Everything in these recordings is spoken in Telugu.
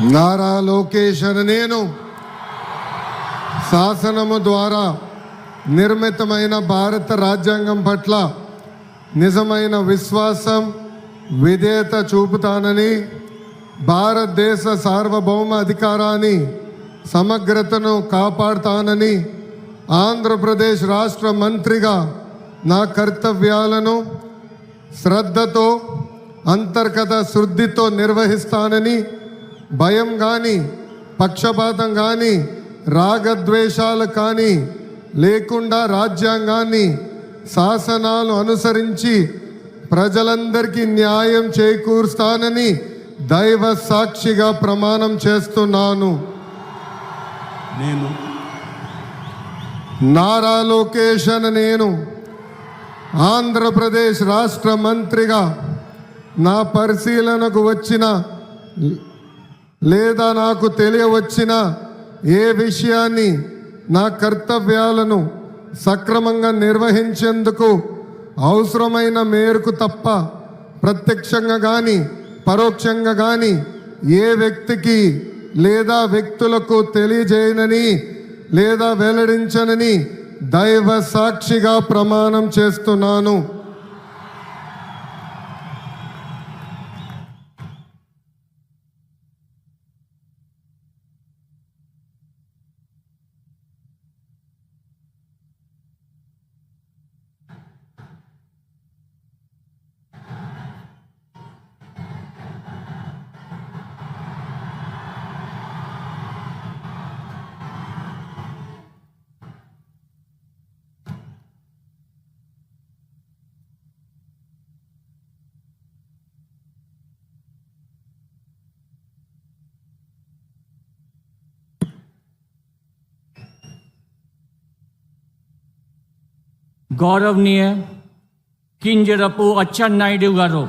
నారా లోకేష్ అనే నేను శాసనము ద్వారా నిర్మితమైన భారత రాజ్యాంగం పట్ల నిజమైన విశ్వాసం విధేయత చూపుతానని, భారతదేశ సార్వభౌమ అధికారాన్ని సమగ్రతను కాపాడుతానని, ఆంధ్రప్రదేశ్ రాష్ట్ర మంత్రిగా నా కర్తవ్యాలను శ్రద్ధతో అంతర్గత శుద్ధితో నిర్వహిస్తానని, భయం కానీ పక్షపాతం కానీ రాగద్వేషాలు కానీ లేకుండా రాజ్యాంగాన్ని శాసనాలు అనుసరించి ప్రజలందరికీ న్యాయం చేకూరుస్తానని దైవ సాక్షిగా ప్రమాణం చేస్తున్నాను. నేను నారా లోకేష్ అనే నేను ఆంధ్రప్రదేశ్ రాష్ట్ర మంత్రిగా నా పరిశీలనకు వచ్చిన లేదా నాకు తెలియవచ్చిన ఏ విషయాన్ని నా కర్తవ్యాలను సక్రమంగా నిర్వహించేందుకు అవసరమైన మేరకు తప్ప ప్రత్యక్షంగా కానీ పరోక్షంగా కానీ ఏ వ్యక్తికి లేదా వ్యక్తులకు తెలియజేయనని లేదా వెల్లడించనని దైవ సాక్షిగా ప్రమాణం చేస్తున్నాను. गौरवनीय किंजरपु अच्चन्नायुडु गारू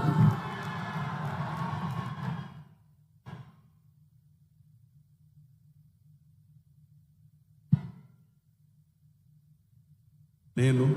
నేను